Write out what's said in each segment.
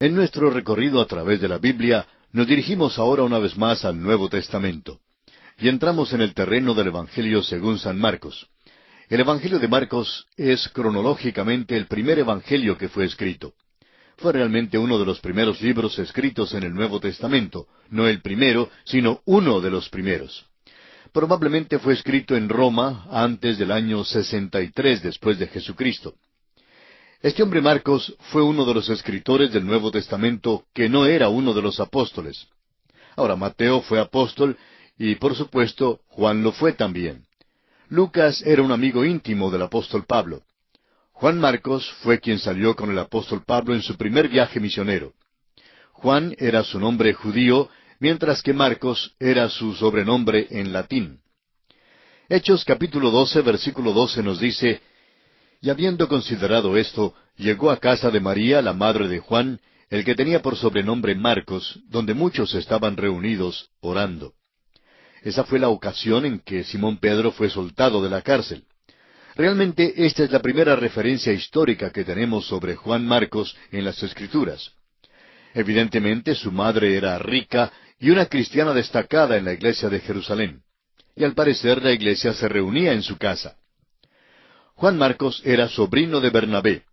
En nuestro recorrido a través de la Biblia, nos dirigimos ahora una vez más al Nuevo Testamento. Y entramos en el terreno del Evangelio según San Marcos. El Evangelio de Marcos es cronológicamente el primer evangelio que fue escrito. Fue realmente uno de los primeros libros escritos en el Nuevo Testamento, no el primero, sino uno de los primeros. Probablemente fue escrito en Roma antes del año 63 después de Jesucristo. Este hombre Marcos fue uno de los escritores del Nuevo Testamento que no era uno de los apóstoles. Ahora, Mateo fue apóstol y, por supuesto, Juan lo fue también. Lucas era un amigo íntimo del apóstol Pablo. Juan Marcos fue quien salió con el apóstol Pablo en su primer viaje misionero. Juan era su nombre judío, mientras que Marcos era su sobrenombre en latín. Hechos capítulo 12, versículo 12 nos dice: Y habiendo considerado esto, llegó a casa de María, la madre de Juan, el que tenía por sobrenombre Marcos, donde muchos estaban reunidos orando. Esa fue la ocasión en que Simón Pedro fue soltado de la cárcel. Realmente esta es la primera referencia histórica que tenemos sobre Juan Marcos en las Escrituras. Evidentemente su madre era rica y una cristiana destacada en la iglesia de Jerusalén. Y al parecer la iglesia se reunía en su casa. Juan Marcos era sobrino de Bernabé.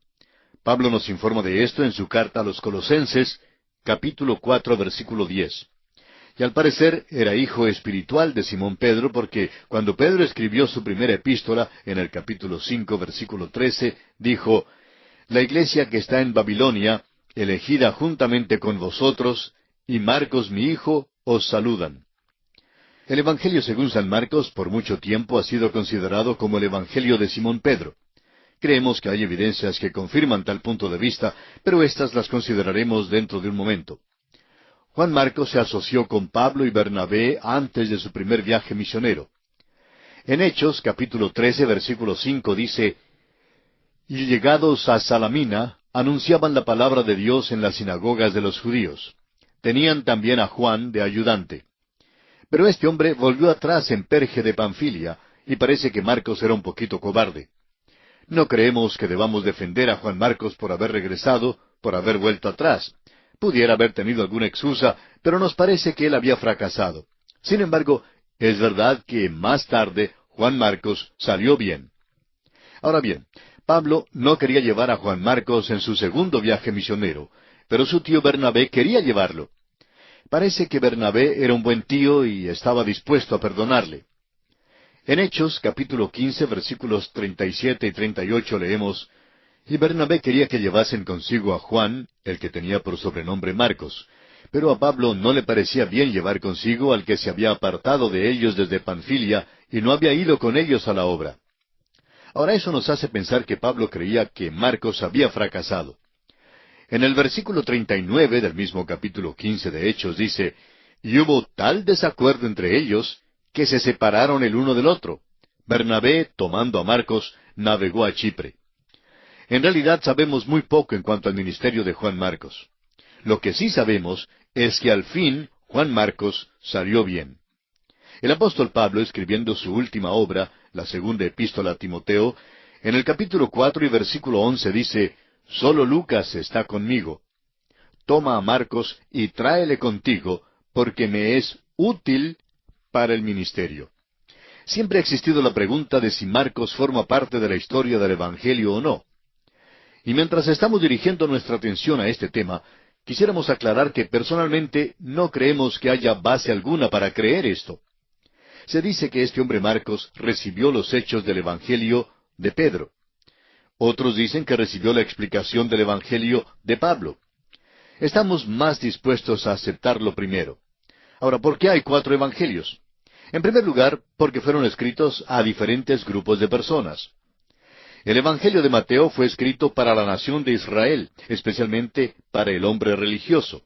Pablo nos informa de esto en su carta a los Colosenses, capítulo 4, versículo 10. Y al parecer era hijo espiritual de Simón Pedro, porque cuando Pedro escribió su primera epístola, en el capítulo 5, versículo 13, dijo: La iglesia que está en Babilonia, elegida juntamente con vosotros, y Marcos mi hijo, os saludan. El Evangelio según San Marcos por mucho tiempo ha sido considerado como el Evangelio de Simón Pedro. Creemos que hay evidencias que confirman tal punto de vista, pero estas las consideraremos dentro de un momento. Juan Marcos se asoció con Pablo y Bernabé antes de su primer viaje misionero. En Hechos, capítulo 13, versículo 5 dice: Y llegados a Salamina, anunciaban la palabra de Dios en las sinagogas de los judíos. Tenían también a Juan de ayudante. Pero este hombre volvió atrás en Perge de Panfilia, y parece que Marcos era un poquito cobarde. No creemos que debamos defender a Juan Marcos por haber regresado, por haber vuelto atrás. Pudiera haber tenido alguna excusa, pero nos parece que él había fracasado. Sin embargo, es verdad que más tarde Juan Marcos salió bien. Ahora bien, Pablo no quería llevar a Juan Marcos en su segundo viaje misionero, pero su tío Bernabé quería llevarlo. Parece que Bernabé era un buen tío y estaba dispuesto a perdonarle. En Hechos, capítulo 15, versículos 37 y 38 leemos: Y Bernabé quería que llevasen consigo a Juan, el que tenía por sobrenombre Marcos, pero a Pablo no le parecía bien llevar consigo al que se había apartado de ellos desde Panfilia y no había ido con ellos a la obra. Ahora eso nos hace pensar que Pablo creía que Marcos había fracasado. En el versículo 39 del mismo capítulo 15 de Hechos dice: Y hubo tal desacuerdo entre ellos, que se separaron el uno del otro. Bernabé, tomando a Marcos, navegó a Chipre. En realidad sabemos muy poco en cuanto al ministerio de Juan Marcos. Lo que sí sabemos es que al fin Juan Marcos salió bien. El apóstol Pablo, escribiendo su última obra, la segunda epístola a Timoteo, en el capítulo 4 y versículo 11 dice: Solo Lucas está conmigo. Toma a Marcos y tráele contigo, porque me es útil para el ministerio. Siempre ha existido la pregunta de si Marcos forma parte de la historia del Evangelio o no. Y mientras estamos dirigiendo nuestra atención a este tema, quisiéramos aclarar que personalmente no creemos que haya base alguna para creer esto. Se dice que este hombre Marcos recibió los hechos del Evangelio de Pedro. Otros dicen que recibió la explicación del Evangelio de Pablo. Estamos más dispuestos a aceptar lo primero. Ahora, ¿por qué hay 4 evangelios? En primer lugar, porque fueron escritos a diferentes grupos de personas. El Evangelio de Mateo fue escrito para la nación de Israel, especialmente para el hombre religioso.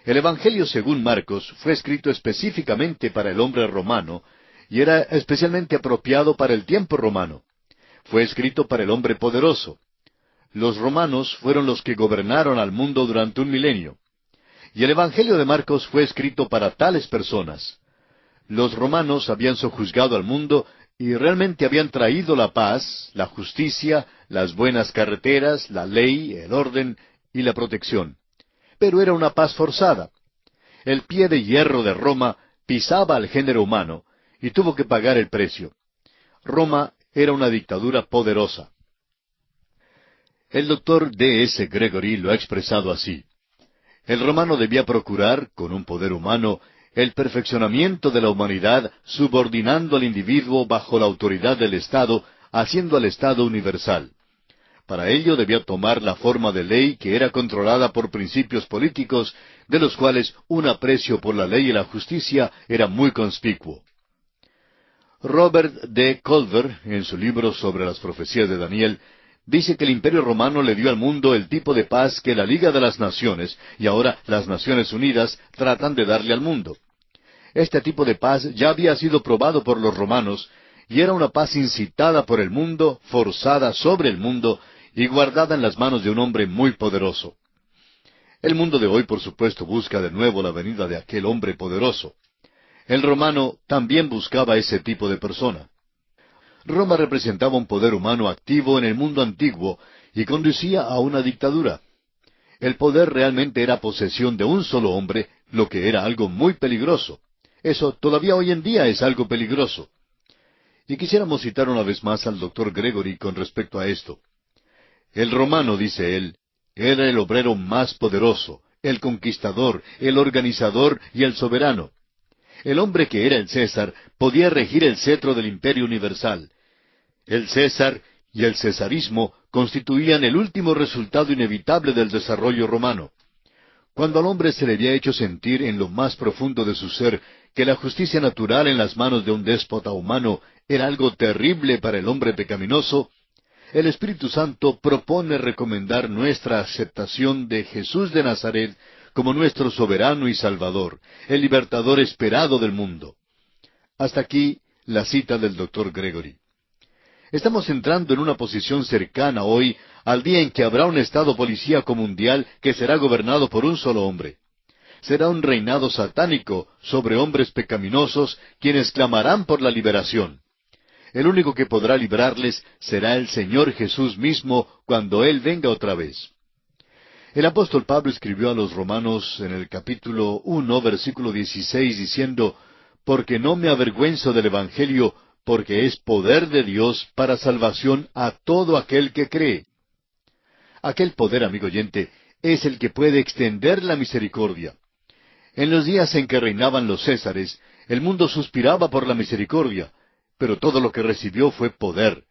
El Evangelio según Marcos fue escrito específicamente para el hombre romano, y era especialmente apropiado para el tiempo romano. Fue escrito para el hombre poderoso. Los romanos fueron los que gobernaron al mundo durante un milenio. Y el Evangelio de Marcos fue escrito para tales personas. Los romanos habían sojuzgado al mundo y realmente habían traído la paz, la justicia, las buenas carreteras, la ley, el orden y la protección. pero era una paz forzada. El pie de hierro de Roma pisaba al género humano y tuvo que pagar el precio. Roma era una dictadura poderosa. El doctor D. S. Gregory lo ha expresado así: el romano debía procurar, con un poder humano, el perfeccionamiento de la humanidad, subordinando al individuo bajo la autoridad del Estado, haciendo al Estado universal. Para ello debía tomar la forma de ley que era controlada por principios políticos, de los cuales un aprecio por la ley y la justicia era muy conspicuo. Robert D. Culver, en su libro sobre las profecías de Daniel, dice que el Imperio Romano le dio al mundo el tipo de paz que la Liga de las Naciones y ahora las Naciones Unidas tratan de darle al mundo. Este tipo de paz ya había sido probado por los romanos y era una paz incitada por el mundo, forzada sobre el mundo y guardada en las manos de un hombre muy poderoso. El mundo de hoy, por supuesto, busca de nuevo la venida de aquel hombre poderoso. El romano también buscaba ese tipo de persona. Roma representaba un poder humano activo en el mundo antiguo y conducía a una dictadura. El poder realmente era posesión de un solo hombre, lo que era algo muy peligroso. Eso todavía hoy en día es algo peligroso. Y quisiéramos citar una vez más al doctor Gregory con respecto a esto. El romano, dice él, era el obrero más poderoso, el conquistador, el organizador y el soberano. El hombre que era el César podía regir el cetro del imperio universal. El César y el cesarismo constituían el último resultado inevitable del desarrollo romano. Cuando al hombre se le había hecho sentir en lo más profundo de su ser que la justicia natural en las manos de un déspota humano era algo terrible para el hombre pecaminoso, el Espíritu Santo propone recomendar nuestra aceptación de Jesús de Nazaret como nuestro soberano y salvador, el libertador esperado del mundo. Hasta aquí la cita del doctor Gregory. Estamos entrando en una posición cercana hoy al día en que habrá un estado policíaco mundial que será gobernado por un solo hombre. Será un reinado satánico sobre hombres pecaminosos quienes clamarán por la liberación. El único que podrá librarles será el Señor Jesús mismo cuando Él venga otra vez. El apóstol Pablo escribió a los romanos en el capítulo 1, versículo 16, diciendo: «Porque no me avergüenzo del Evangelio, porque es poder de Dios para salvación a todo aquel que cree». Aquel poder, amigo oyente, es el que puede extender la misericordia. En los días en que reinaban los Césares, el mundo suspiraba por la misericordia, pero todo lo que recibió fue poder.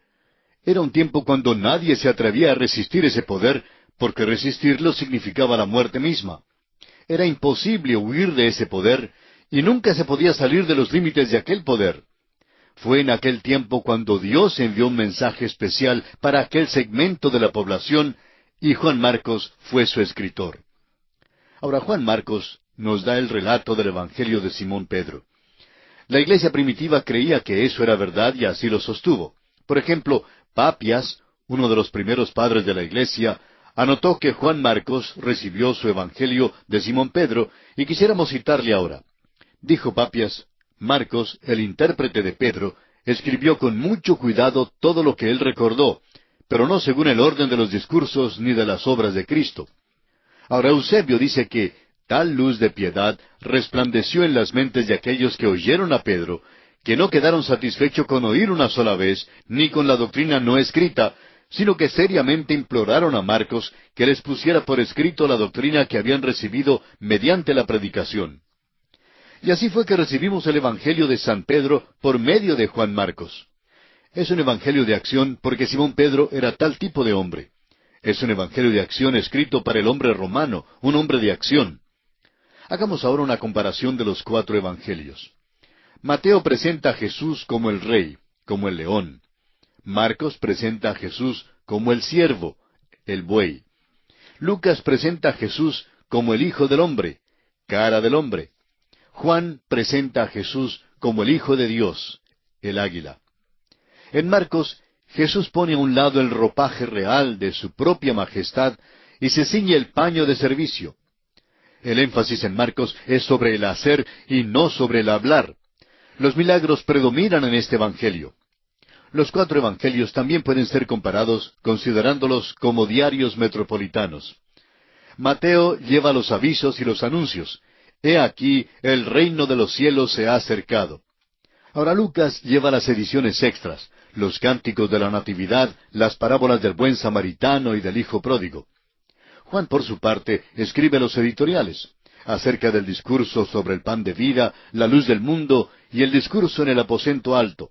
Era un tiempo cuando nadie se atrevía a resistir ese poder, porque resistirlo significaba la muerte misma. Era imposible huir de ese poder, y nunca se podía salir de los límites de aquel poder. Fue en aquel tiempo cuando Dios envió un mensaje especial para aquel segmento de la población, y Juan Marcos fue su escritor. Ahora, Juan Marcos nos da el relato del Evangelio de Simón Pedro. La iglesia primitiva creía que eso era verdad y así lo sostuvo. Por ejemplo, Papias, uno de los primeros padres de la iglesia, anotó que Juan Marcos recibió su Evangelio de Simón Pedro, y quisiéramos citarle ahora. Dijo Papias: «Marcos, el intérprete de Pedro, escribió con mucho cuidado todo lo que él recordó, pero no según el orden de los discursos ni de las obras de Cristo». Ahora Eusebio dice que tal luz de piedad resplandeció en las mentes de aquellos que oyeron a Pedro, que no quedaron satisfechos con oír una sola vez, ni con la doctrina no escrita, sino que seriamente imploraron a Marcos que les pusiera por escrito la doctrina que habían recibido mediante la predicación. Y así fue que recibimos el Evangelio de San Pedro por medio de Juan Marcos. Es un evangelio de acción porque Simón Pedro era tal tipo de hombre. Es un evangelio de acción escrito para el hombre romano, un hombre de acción. Hagamos ahora una comparación de los 4 evangelios. Mateo presenta a Jesús como el rey, como el león. Marcos presenta a Jesús como el siervo, el buey. Lucas presenta a Jesús como el Hijo del Hombre, cara del hombre. Juan presenta a Jesús como el Hijo de Dios, el águila. En Marcos, Jesús pone a un lado el ropaje real de su propia majestad y se ciñe el paño de servicio. El énfasis en Marcos es sobre el hacer y no sobre el hablar. Los milagros predominan en este evangelio. Los 4 evangelios también pueden ser comparados considerándolos como diarios metropolitanos. Mateo lleva los avisos y los anuncios. He aquí, el reino de los cielos se ha acercado. Ahora Lucas lleva las ediciones extras, los cánticos de la Natividad, las parábolas del buen samaritano y del hijo pródigo. Juan, por su parte, escribe los editoriales, acerca del discurso sobre el pan de vida, la luz del mundo y el discurso en el aposento alto.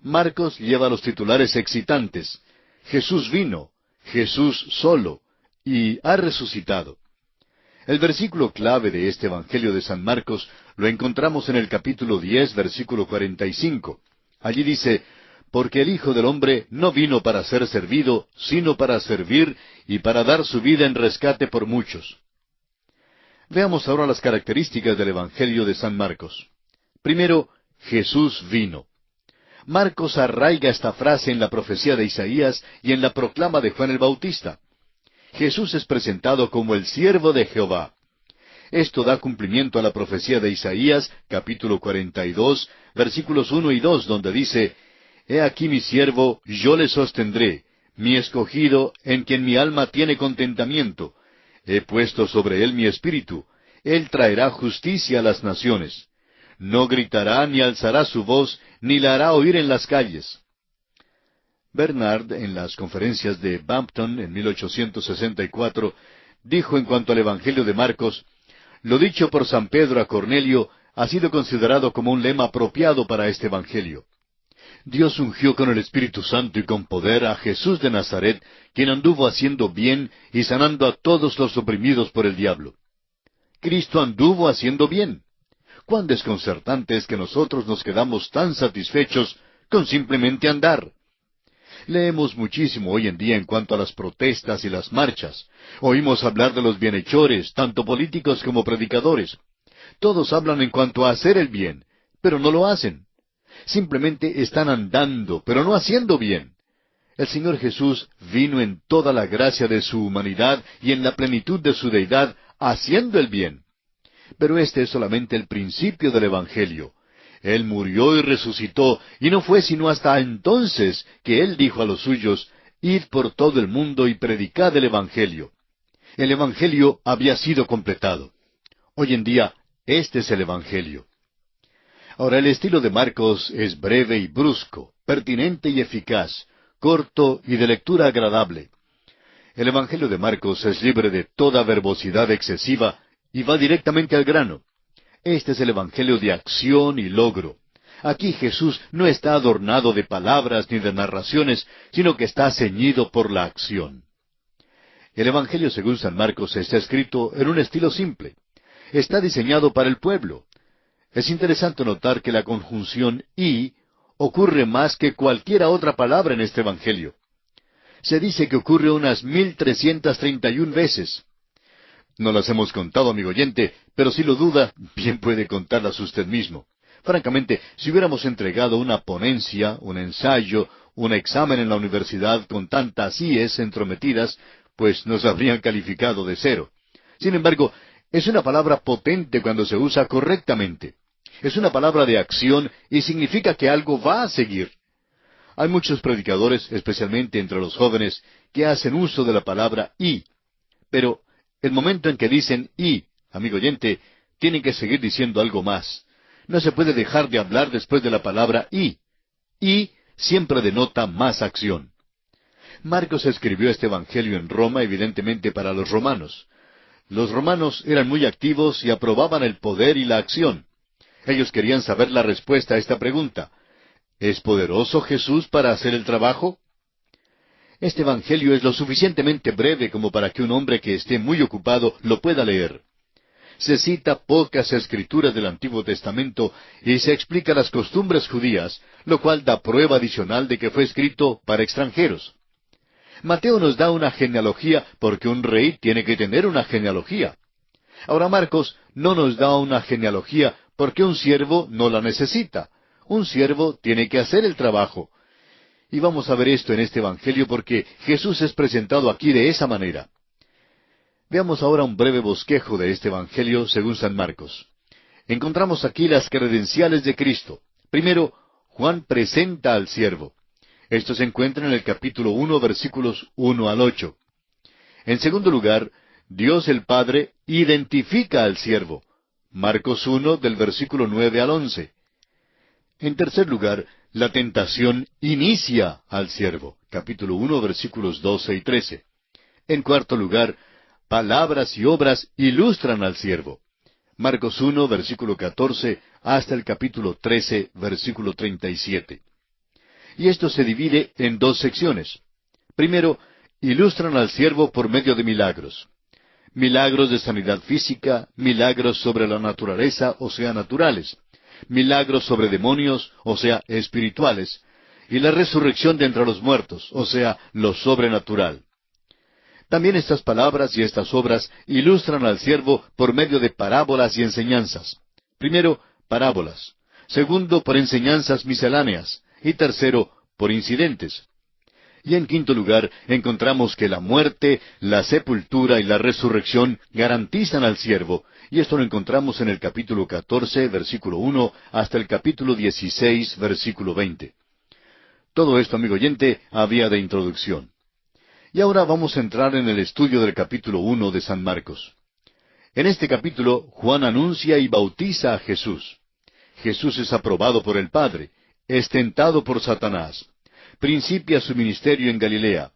Marcos lleva los titulares excitantes, Jesús vino, Jesús solo, y ha resucitado. El versículo clave de este Evangelio de San Marcos lo encontramos en el capítulo 10, versículo 45. Allí dice, porque el Hijo del Hombre no vino para ser servido, sino para servir y para dar su vida en rescate por muchos. Veamos ahora las características del Evangelio de San Marcos. Primero, Jesús vino. Marcos arraiga esta frase en la profecía de Isaías y en la proclama de Juan el Bautista. Jesús es presentado como el siervo de Jehová. Esto da cumplimiento a la profecía de Isaías, capítulo 42, versículos 1 y 2, donde dice, He aquí mi siervo, yo le sostendré, mi escogido, en quien mi alma tiene contentamiento. He puesto sobre él mi espíritu. Él traerá justicia a las naciones. No gritará ni alzará su voz, ni la hará oír en las calles. Bernard, en las conferencias de Bampton en 1864, dijo en cuanto al Evangelio de Marcos, lo dicho por San Pedro a Cornelio ha sido considerado como un lema apropiado para este Evangelio. Dios ungió con el Espíritu Santo y con poder a Jesús de Nazaret, quien anduvo haciendo bien y sanando a todos los oprimidos por el diablo. Cristo anduvo haciendo bien. Cuán desconcertante es que nosotros nos quedamos tan satisfechos con simplemente andar. Leemos muchísimo hoy en día en cuanto a las protestas y las marchas. Oímos hablar de los bienhechores, tanto políticos como predicadores. Todos hablan en cuanto a hacer el bien, pero no lo hacen. Simplemente están andando, pero no haciendo bien. El Señor Jesús vino en toda la gracia de su humanidad y en la plenitud de su deidad, haciendo el bien. Pero este es solamente el principio del Evangelio. Él murió y resucitó, y no fue sino hasta entonces que Él dijo a los suyos, Id por todo el mundo y predicad el Evangelio. El Evangelio había sido completado. Hoy en día, este es el Evangelio. Ahora, el estilo de Marcos es breve y brusco, pertinente y eficaz, corto y de lectura agradable. El Evangelio de Marcos es libre de toda verbosidad excesiva y va directamente al grano. Este es el Evangelio de acción y logro. Aquí Jesús no está adornado de palabras ni de narraciones, sino que está ceñido por la acción. El Evangelio según San Marcos está escrito en un estilo simple. Está diseñado para el pueblo. Es interesante notar que la conjunción y ocurre más que cualquier otra palabra en este Evangelio. Se dice que ocurre unas 1331 veces. No las hemos contado, amigo oyente, pero si lo duda, bien puede contarlas usted mismo. Francamente, si hubiéramos entregado una ponencia, un ensayo, un examen en la universidad con tantas íes entrometidas, pues nos habrían calificado de 0. Sin embargo, es una palabra potente cuando se usa correctamente. Es una palabra de acción y significa que algo va a seguir. Hay muchos predicadores, especialmente entre los jóvenes, que hacen uso de la palabra y. Pero el momento en que dicen y, amigo oyente, tienen que seguir diciendo algo más. No se puede dejar de hablar después de la palabra y. Y siempre denota más acción. Marcos escribió este Evangelio en Roma, evidentemente para los romanos. Los romanos eran muy activos y aprobaban el poder y la acción. Ellos querían saber la respuesta a esta pregunta. ¿Es poderoso Jesús para hacer el trabajo? Este Evangelio es lo suficientemente breve como para que un hombre que esté muy ocupado lo pueda leer. Se cita pocas escrituras del Antiguo Testamento y se explica las costumbres judías, lo cual da prueba adicional de que fue escrito para extranjeros. Mateo nos da una genealogía porque un rey tiene que tener una genealogía. Ahora Marcos no nos da una genealogía porque un siervo no la necesita. Un siervo tiene que hacer el trabajo. Y vamos a ver esto en este Evangelio porque Jesús es presentado aquí de esa manera. Veamos ahora un breve bosquejo de este Evangelio según San Marcos. Encontramos aquí las credenciales de Cristo. Primero, Juan presenta al siervo. Esto se encuentra en el capítulo 1, versículos 1 al 8. En segundo lugar, Dios el Padre identifica al siervo. Marcos 1, del versículo 9 al 11. En tercer lugar, la tentación inicia al siervo. Capítulo 1, versículos 12 y 13. En cuarto lugar, palabras y obras ilustran al siervo. Marcos 1, versículo 14, hasta el capítulo 13, versículo 37. Y esto se divide en dos secciones. Primero, ilustran al siervo por medio de milagros. Milagros de sanidad física, milagros sobre la naturaleza, o sea, naturales. Milagros sobre demonios, o sea, espirituales. Y la resurrección de entre los muertos, o sea, lo sobrenatural. También estas palabras y estas obras ilustran al siervo por medio de parábolas y enseñanzas. Primero, parábolas. Segundo, por enseñanzas misceláneas. Y tercero, por incidentes. Y en quinto lugar, encontramos que la muerte, la sepultura y la resurrección garantizan al siervo, y esto lo encontramos en el capítulo 14, versículo 1, hasta el capítulo 16, versículo 20. Todo esto, amigo oyente, había de introducción. Y ahora vamos a entrar en el estudio del capítulo 1 de San Marcos. En este capítulo, Juan anuncia y bautiza a Jesús. Jesús es aprobado por el Padre, es tentado por Satanás. Principia su ministerio en Galilea.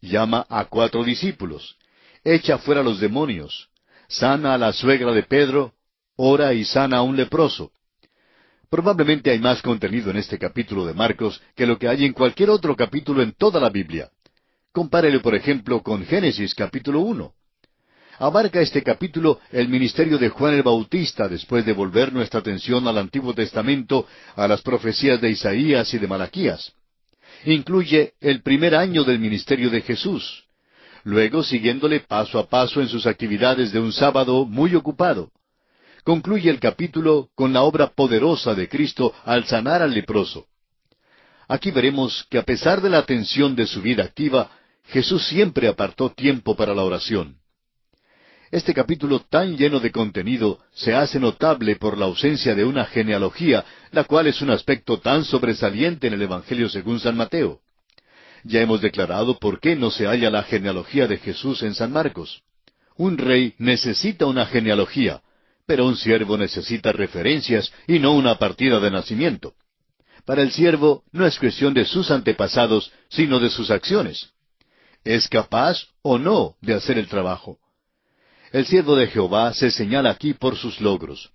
Llama a 4 discípulos. Echa fuera los demonios. Sana a la suegra de Pedro. Ora y sana a un leproso. Probablemente hay más contenido en este capítulo de Marcos que lo que hay en cualquier otro capítulo en toda la Biblia. Compárelo, por ejemplo, con Génesis capítulo 1. Abarca este capítulo el ministerio de Juan el Bautista después de volver nuestra atención al Antiguo Testamento, a las profecías de Isaías y de Malaquías. Incluye el primer año del ministerio de Jesús, luego siguiéndole paso a paso en sus actividades de un sábado muy ocupado. Concluye el capítulo con la obra poderosa de Cristo al sanar al leproso. Aquí veremos que a pesar de la atención de su vida activa, Jesús siempre apartó tiempo para la oración. Este capítulo tan lleno de contenido se hace notable por la ausencia de una genealogía, la cual es un aspecto tan sobresaliente en el Evangelio según San Mateo. Ya hemos declarado por qué no se halla la genealogía de Jesús en San Marcos. Un rey necesita una genealogía, pero un siervo necesita referencias y no una partida de nacimiento. Para el siervo no es cuestión de sus antepasados, sino de sus acciones. ¿Es capaz o no de hacer el trabajo? El siervo de Jehová se señala aquí por sus logros.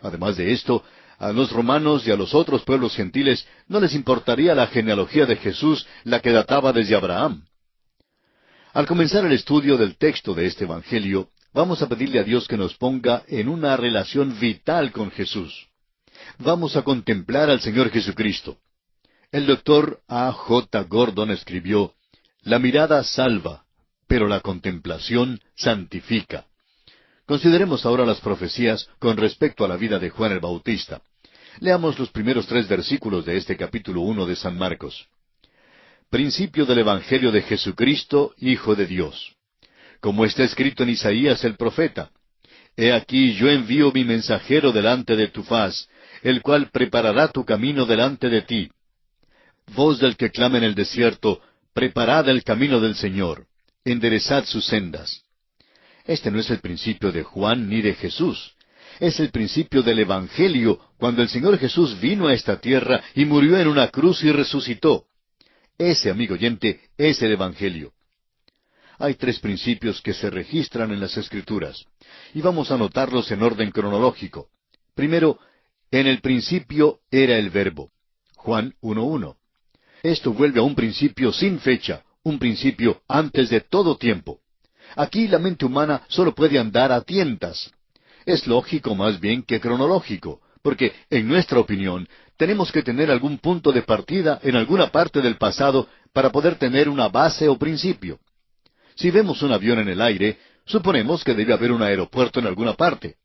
Además de esto, a los romanos y a los otros pueblos gentiles no les importaría la genealogía de Jesús, la que databa desde Abraham. Al comenzar el estudio del texto de este Evangelio, vamos a pedirle a Dios que nos ponga en una relación vital con Jesús. Vamos a contemplar al Señor Jesucristo. El doctor A. J. Gordon escribió, «La mirada salva, pero la contemplación santifica». Consideremos ahora las profecías con respecto a la vida de Juan el Bautista. Leamos los primeros 3 versículos de este capítulo 1 de San Marcos. Principio del Evangelio de Jesucristo, Hijo de Dios. Como está escrito en Isaías el profeta, «He aquí yo envío mi mensajero delante de tu faz, el cual preparará tu camino delante de ti. Voz del que clama en el desierto, preparad el camino del Señor, enderezad sus sendas». Este no es el principio de Juan ni de Jesús. Es el principio del Evangelio, cuando el Señor Jesús vino a esta tierra y murió en una cruz y resucitó. Ese, amigo oyente, es el Evangelio. Hay 3 principios que se registran en las Escrituras, y vamos a notarlos en orden cronológico. Primero, en el principio era el Verbo. Juan 1:1. Esto vuelve a un principio sin fecha, un principio antes de todo tiempo. Aquí la mente humana solo puede andar a tientas. Es lógico más bien que cronológico, porque, en nuestra opinión, tenemos que tener algún punto de partida en alguna parte del pasado para poder tener una base o principio. Si vemos un avión en el aire, suponemos que debe haber un aeropuerto en alguna parte.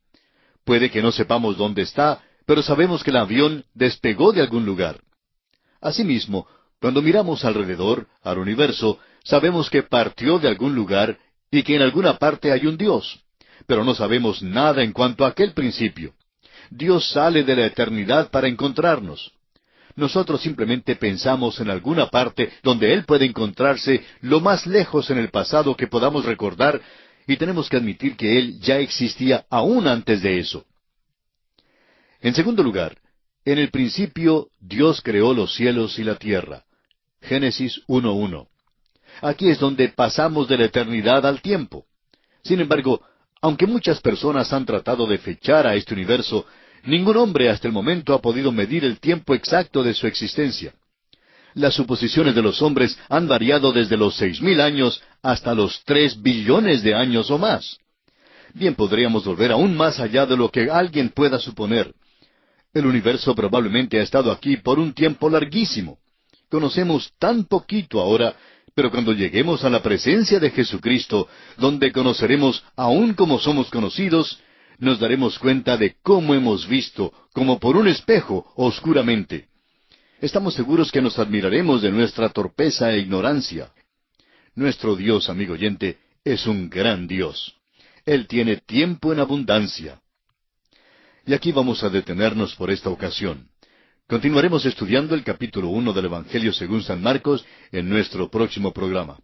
Puede que no sepamos dónde está, pero sabemos que el avión despegó de algún lugar. Asimismo, cuando miramos alrededor, al universo, sabemos que partió de algún lugar y que en alguna parte hay un Dios, pero no sabemos nada en cuanto a aquel principio. Dios sale de la eternidad para encontrarnos. Nosotros simplemente pensamos en alguna parte donde Él puede encontrarse lo más lejos en el pasado que podamos recordar, y tenemos que admitir que Él ya existía aún antes de eso. En segundo lugar, en el principio Dios creó los cielos y la tierra. Génesis 1:1. Aquí es donde pasamos de la eternidad al tiempo. Sin embargo, aunque muchas personas han tratado de fechar a este universo, ningún hombre hasta el momento ha podido medir el tiempo exacto de su existencia. Las suposiciones de los hombres han variado desde los 6,000 años hasta los 3 billones de años o más. Bien, podríamos volver aún más allá de lo que alguien pueda suponer. El universo probablemente ha estado aquí por un tiempo larguísimo. Conocemos tan poquito ahora, pero cuando lleguemos a la presencia de Jesucristo, donde conoceremos aún como somos conocidos, nos daremos cuenta de cómo hemos visto, como por un espejo, oscuramente. Estamos seguros que nos admiraremos de nuestra torpeza e ignorancia. Nuestro Dios, amigo oyente, es un gran Dios. Él tiene tiempo en abundancia. Y aquí vamos a detenernos por esta ocasión. Continuaremos estudiando el capítulo 1 del Evangelio según San Marcos en nuestro próximo programa.